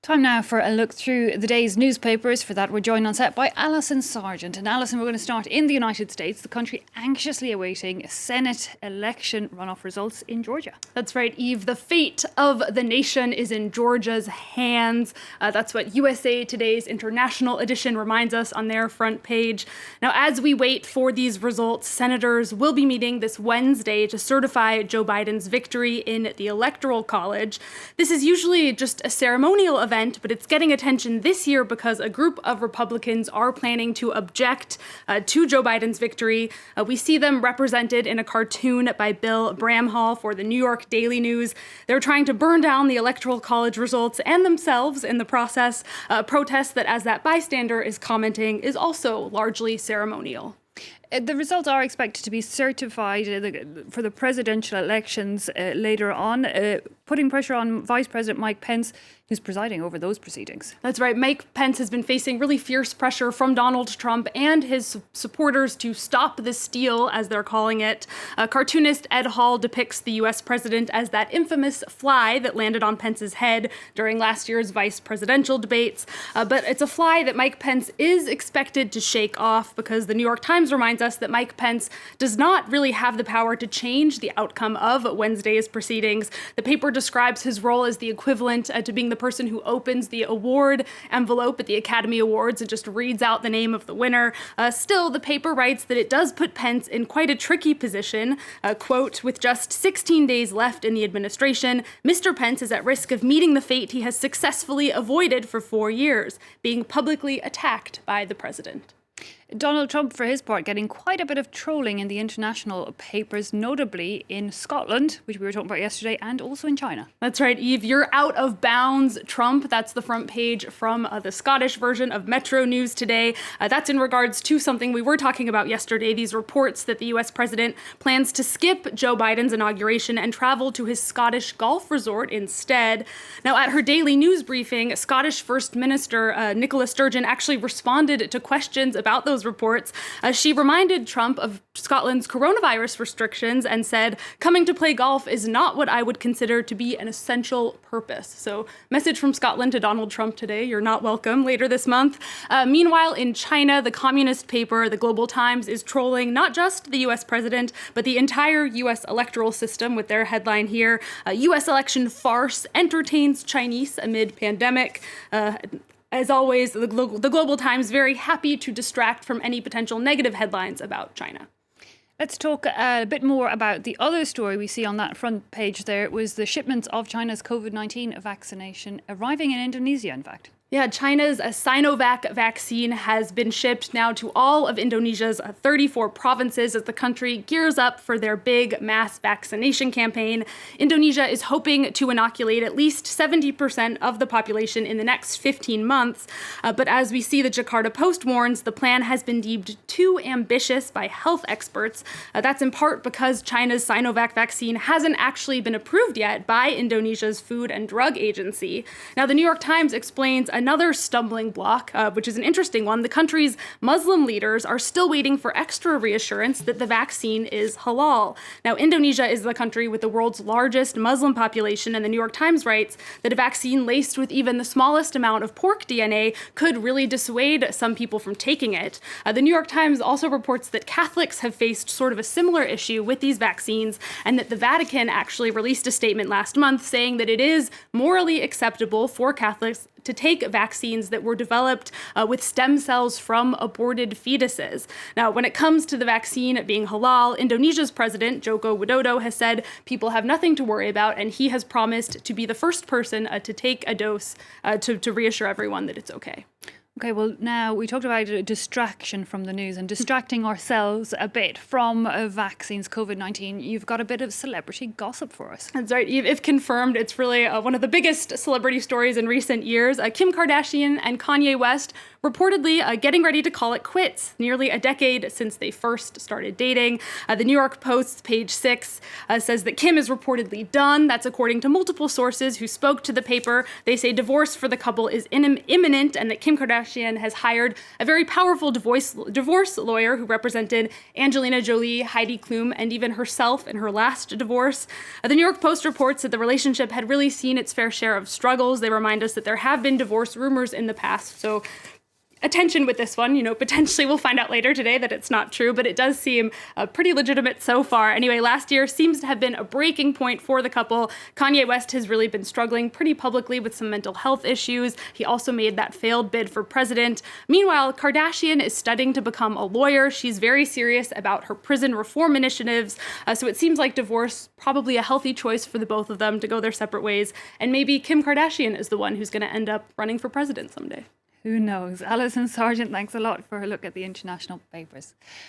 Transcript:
Time now for a look through the day's newspapers. For that, we're joined on set by Alison Sargent. And Alison, we're going to start in the United States, the country anxiously awaiting Senate election runoff results in Georgia. That's right, Eve. The fate of the nation is in Georgia's hands. That's what USA Today's International Edition reminds us on their front page. Now, as we wait for these results, senators will be meeting this Wednesday to certify Joe Biden's victory in the Electoral College. This is usually just a ceremonial event, but it's getting attention this year because a group of Republicans are planning to object to Joe Biden's victory. We see them represented in a cartoon by Bill Bramhall for the New York Daily News. They're trying to burn down the Electoral College results and themselves in the process. A protest that, as that bystander is commenting, is also largely ceremonial. The results are expected to be certified for the presidential elections later on, putting pressure on Vice President Mike Pence, who's presiding over those proceedings. That's right. Mike Pence has been facing really fierce pressure from Donald Trump and his supporters to stop the steal, as they're calling it. Cartoonist Ed Hall depicts the U.S. president as that infamous fly that landed on Pence's head during last year's vice presidential debates. But it's a fly that Mike Pence is expected to shake off because the New York Times reminds us that Mike Pence does not really have the power to change the outcome of Wednesday's proceedings. The paper describes his role as the equivalent to being the person who opens the award envelope at the Academy Awards and just reads out the name of the winner. Still, the paper writes that it does put Pence in quite a tricky position. Quote, with just 16 days left in the administration, Mr. Pence is at risk of meeting the fate he has successfully avoided for 4 years, being publicly attacked by the president. Donald Trump, for his part, getting quite a bit of trolling in the international papers, notably in Scotland, which we were talking about yesterday, and also in China. That's right, Eve. You're out of bounds, Trump. That's the front page from the Scottish version of Metro News today. That's in regards to something we were talking about yesterday, these reports that the U.S. president plans to skip Joe Biden's inauguration and travel to his Scottish golf resort instead. Now, at her daily news briefing, Scottish First Minister Nicola Sturgeon actually responded to questions about those reports. She reminded Trump of Scotland's coronavirus restrictions and said, coming to play golf is not what I would consider to be an essential purpose. So, message from Scotland to Donald Trump today, you're not welcome later this month. Meanwhile, in China, the communist paper, the Global Times, is trolling not just the U.S. president, but the entire U.S. electoral system with their headline here, U.S. election farce entertains Chinese amid pandemic. As always, the Global Times very happy to distract from any potential negative headlines about China. Let's talk a bit more about the other story we see on that front page there. It was the shipments of China's COVID-19 vaccination arriving in Indonesia, in fact. Yeah, China's Sinovac vaccine has been shipped now to all of Indonesia's 34 provinces as the country gears up for their big mass vaccination campaign. Indonesia is hoping to inoculate at least 70% of the population in the next 15 months. But as we see, the Jakarta Post warns, the plan has been deemed too ambitious by health experts. That's in part because China's Sinovac vaccine hasn't actually been approved yet by Indonesia's Food and Drug Agency. Now, the New York Times explains another stumbling block, which is an interesting one. The country's Muslim leaders are still waiting for extra reassurance that the vaccine is halal. Now, Indonesia is the country with the world's largest Muslim population, and the New York Times writes that a vaccine laced with even the smallest amount of pork DNA could really dissuade some people from taking it. The New York Times also reports that Catholics have faced sort of a similar issue with these vaccines, and that the Vatican actually released a statement last month saying that it is morally acceptable for Catholics to take vaccines that were developed with stem cells from aborted fetuses. Now, when it comes to the vaccine being halal, Indonesia's president, Joko Widodo, has said people have nothing to worry about, and he has promised to be the first person to take a dose to reassure everyone that it's okay. Okay, well, now we talked about a distraction from the news and distracting ourselves a bit from vaccines, COVID-19. You've got a bit of celebrity gossip for us. That's right. If confirmed, it's really one of the biggest celebrity stories in recent years. Kim Kardashian and Kanye West reportedly getting ready to call it quits, nearly a decade since they first started dating. The New York Post, page 6, says that Kim is reportedly done. That's according to multiple sources who spoke to the paper. They say divorce for the couple is imminent, and that Kim Kardashian has hired a very powerful divorce lawyer who represented Angelina Jolie, Heidi Klum, and even herself in her last divorce. The New York Post reports that the relationship had really seen its fair share of struggles. They remind us that there have been divorce rumors in the past, so attention with this one. Potentially we'll find out later today that it's not true, but it does seem pretty legitimate so far. Anyway, last year seems to have been a breaking point for the couple. Kanye West has really been struggling pretty publicly with some mental health issues. He also made that failed bid for president. Meanwhile, Kardashian is studying to become a lawyer. She's very serious about her prison reform initiatives. So it seems like divorce, probably a healthy choice for the both of them to go their separate ways. And maybe Kim Kardashian is the one who's going to end up running for president someday. Who knows? Alison Sargent, thanks a lot for a look at the international papers.